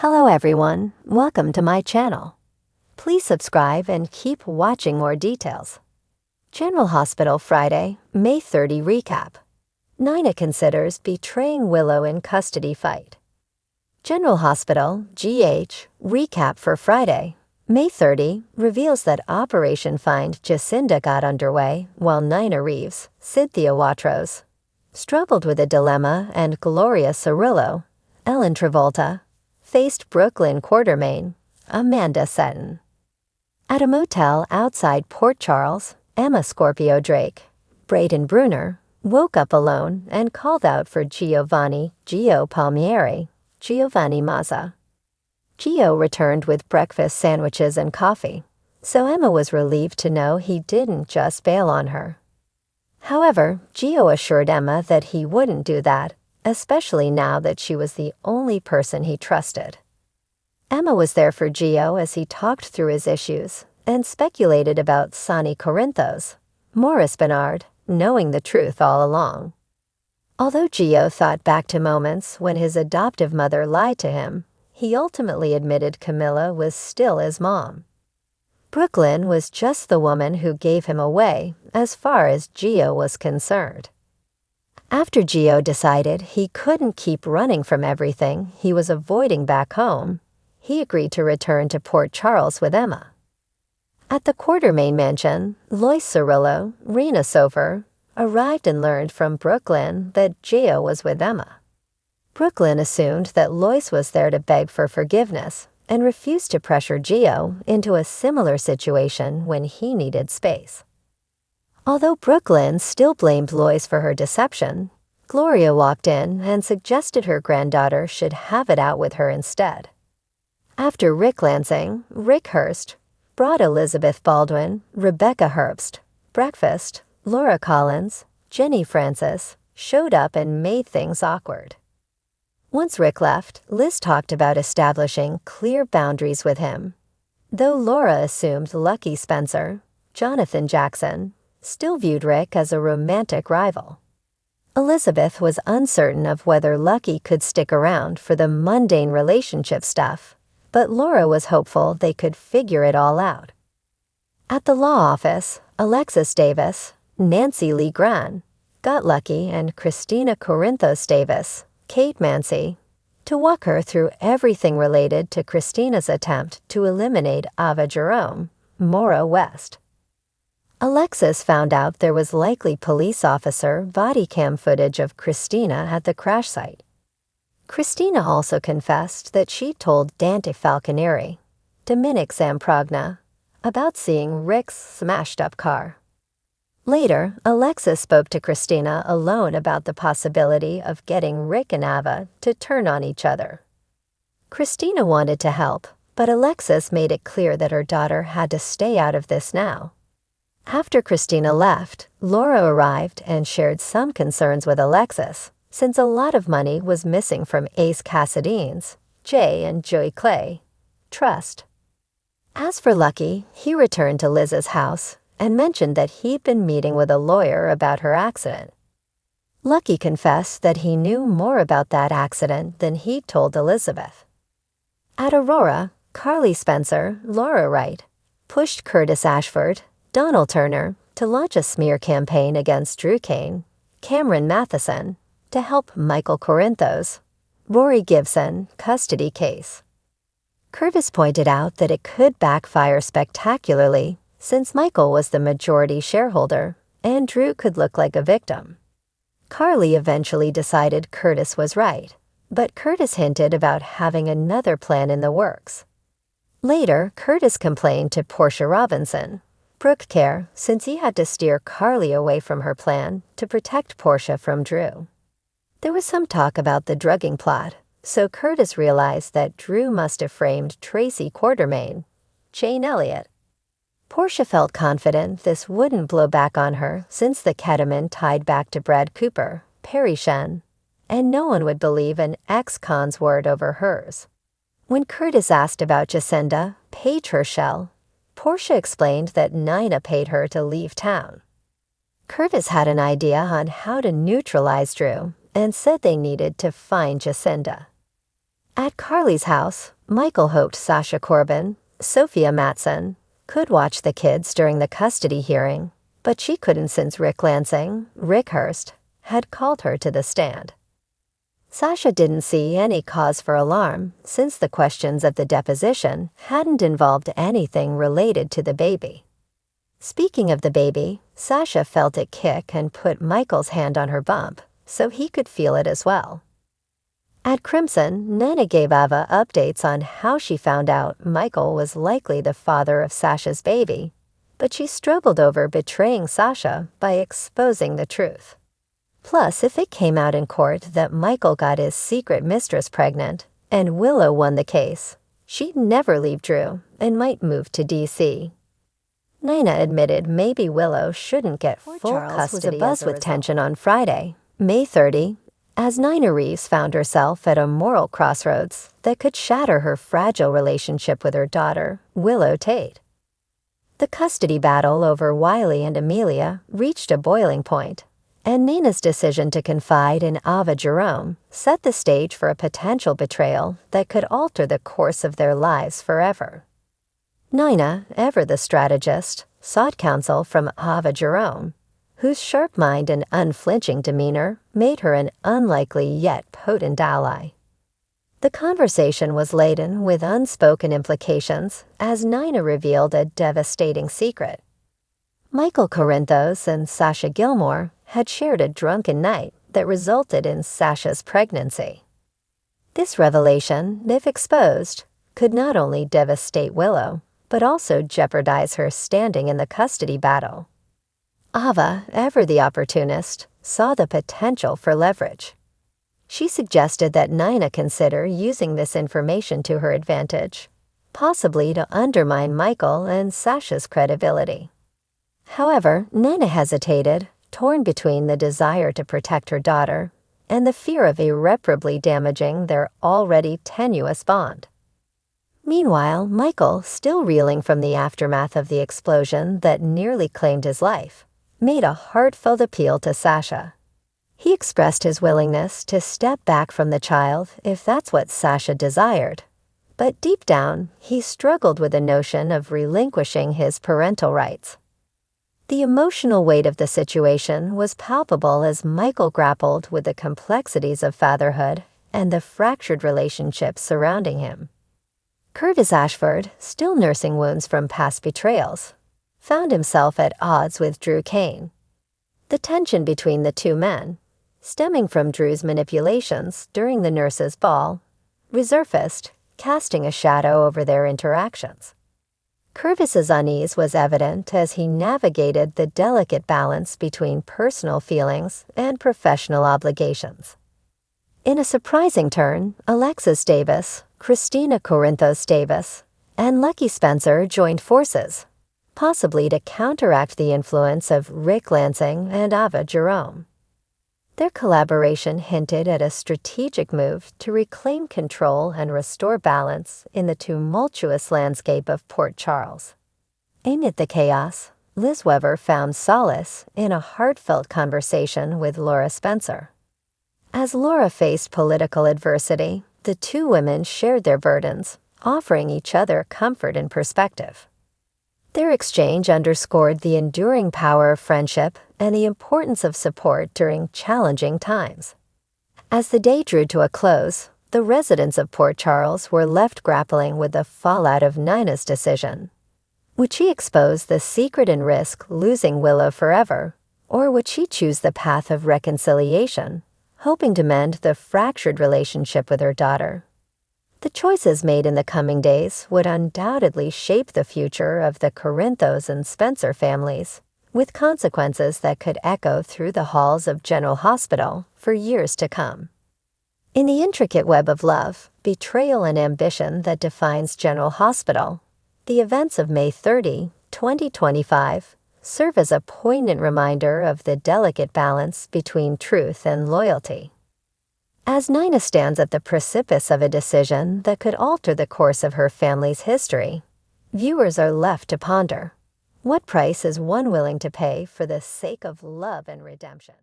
Hello everyone, welcome to my channel. Please subscribe and keep watching more details. General Hospital Friday, May 30 recap. Nina considers betraying Willow in custody fight. General Hospital, GH, recap for Friday, May 30, reveals that Operation Find Jacinda got underway while Nina Reeves, Cynthia Watros, struggled with a dilemma and Gloria Cirillo, Ellen Travolta, faced Brooklyn Quartermain, Amanda Seton. At a motel outside Port Charles, Emma Scorpio Drake, Braden Bruner, woke up alone and called out for Giovanni Gio Palmieri, Giovanni Mazza. Gio returned with breakfast sandwiches and coffee, so Emma was relieved to know he didn't just bail on her. However, Gio assured Emma that he wouldn't do that, especially now that she was the only person he trusted. Emma was there for Gio as he talked through his issues and speculated about Sonny Corinthos, Morris Bernard, knowing the truth all along. Although Gio thought back to moments when his adoptive mother lied to him, he ultimately admitted Camilla was still his mom. Brooklyn was just the woman who gave him away as far as Gio was concerned. After Gio decided he couldn't keep running from everything he was avoiding back home, he agreed to return to Port Charles with Emma. At the Quartermain mansion, Lois Cirillo, Rena Sofer, arrived and learned from Brooklyn that Gio was with Emma. Brooklyn assumed that Lois was there to beg for forgiveness and refused to pressure Gio into a similar situation when he needed space. Although Brooklyn still blamed Lois for her deception, Gloria walked in and suggested her granddaughter should have it out with her instead. After Rick Lansing, Rick Hurst, brought Elizabeth Baldwin, Rebecca Herbst, breakfast, Laura Collins, Jenny Francis, showed up and made things awkward. Once Rick left, Liz talked about establishing clear boundaries with him. Though Laura assumed Lucky Spencer, Jonathan Jackson, still viewed Rick as a romantic rival. Elizabeth was uncertain of whether Lucky could stick around for the mundane relationship stuff, but Laura was hopeful they could figure it all out. At the law office, Alexis Davis, Nancy Lee Gran, got Lucky and Christina Corinthos Davis, Kate Mancy, to walk her through everything related to Christina's attempt to eliminate Ava Jerome, Maura West. Alexis found out there was likely police officer body cam footage of Christina at the crash site. Christina also confessed that she told Dante Falconieri, Dominic Zamprogna, about seeing Rick's smashed-up car. Later, Alexis spoke to Christina alone about the possibility of getting Rick and Ava to turn on each other. Christina wanted to help, but Alexis made it clear that her daughter had to stay out of this now. After Christina left, Laura arrived and shared some concerns with Alexis, since a lot of money was missing from Ace Cassadine's, Jay and Joey Clay, trust. As for Lucky, he returned to Liz's house and mentioned that he'd been meeting with a lawyer about her accident. Lucky confessed that he knew more about that accident than he'd told Elizabeth. At Aurora, Carly Spencer, Laura Wright, pushed Curtis Ashford, Donald Turner, to launch a smear campaign against Drew Kane, Cameron Matheson, to help Michael Corinthos, Rory Gibson, custody case. Curtis pointed out that it could backfire spectacularly since Michael was the majority shareholder and Drew could look like a victim. Carly eventually decided Curtis was right, but Curtis hinted about having another plan in the works. Later, Curtis complained to Portia Robinson, Brooke Care, since he had to steer Carly away from her plan to protect Portia from Drew. There was some talk about the drugging plot, so Curtis realized that Drew must have framed Tracy Quartermain, Jane Elliott. Portia felt confident this wouldn't blow back on her since the ketamine tied back to Brad Cooper, Perry Shen, and no one would believe an ex-con's word over hers. When Curtis asked about Jacinda, Paige Herschel, Portia explained that Nina paid her to leave town. Curtis had an idea on how to neutralize Drew and said they needed to find Jacinda. At Carly's house, Michael hoped Sasha Corbin, Sophia Matson, could watch the kids during the custody hearing, but she couldn't since Rick Hurst, had called her to the stand. Sasha didn't see any cause for alarm since the questions of the deposition hadn't involved anything related to the baby. Speaking of the baby, Sasha felt it kick and put Michael's hand on her bump so he could feel it as well. At Crimson, Nina gave Ava updates on how she found out Michael was likely the father of Sasha's baby, but she struggled over betraying Sasha by exposing the truth. Plus, if it came out in court that Michael got his secret mistress pregnant and Willow won the case, she'd never leave Drew and might move to D.C. Nina admitted maybe Willow shouldn't get full custody. Was a buzz with tension on Friday, May 30, as Nina Reeves found herself at a moral crossroads that could shatter her fragile relationship with her daughter, Willow Tate. The custody battle over Wiley and Amelia reached a boiling point, and Nina's decision to confide in Ava Jerome set the stage for a potential betrayal that could alter the course of their lives forever. Nina, ever the strategist, sought counsel from Ava Jerome, whose sharp mind and unflinching demeanor made her an unlikely yet potent ally. The conversation was laden with unspoken implications as Nina revealed a devastating secret. Michael Corinthos and Sasha Gilmore had shared a drunken night that resulted in Sasha's pregnancy. This revelation, if exposed, could not only devastate Willow, but also jeopardize her standing in the custody battle. Ava, ever the opportunist, saw the potential for leverage. She suggested that Nina consider using this information to her advantage, possibly to undermine Michael and Sasha's credibility. However, Nina hesitated, torn between the desire to protect her daughter and the fear of irreparably damaging their already tenuous bond. Meanwhile, Michael, still reeling from the aftermath of the explosion that nearly claimed his life, made a heartfelt appeal to Sasha. He expressed his willingness to step back from the child if that's what Sasha desired, but deep down, he struggled with the notion of relinquishing his parental rights. The emotional weight of the situation was palpable as Michael grappled with the complexities of fatherhood and the fractured relationships surrounding him. Curtis Ashford, still nursing wounds from past betrayals, found himself at odds with Drew Kane. The tension between the two men, stemming from Drew's manipulations during the nurses' ball, resurfaced, casting a shadow over their interactions. Curtis's unease was evident as he navigated the delicate balance between personal feelings and professional obligations. In a surprising turn, Alexis Davis, Christina Corinthos Davis, and Lucky Spencer joined forces, possibly to counteract the influence of Rick Lansing and Ava Jerome. Their collaboration hinted at a strategic move to reclaim control and restore balance in the tumultuous landscape of Port Charles. Amid the chaos, Liz Weber found solace in a heartfelt conversation with Laura Spencer. As Laura faced political adversity, the two women shared their burdens, offering each other comfort and perspective. Their exchange underscored the enduring power of friendship and the importance of support during challenging times. As the day drew to a close, the residents of Port Charles were left grappling with the fallout of Nina's decision. Would she expose the secret and risk losing Willow forever, or would she choose the path of reconciliation, hoping to mend the fractured relationship with her daughter? The choices made in the coming days would undoubtedly shape the future of the Corinthos and Spencer families, with consequences that could echo through the halls of General Hospital for years to come. In the intricate web of love, betrayal, and ambition that defines General Hospital, the events of May 30, 2025, serve as a poignant reminder of the delicate balance between truth and loyalty. As Nina stands at the precipice of a decision that could alter the course of her family's history, viewers are left to ponder. What price is one willing to pay for the sake of love and redemption?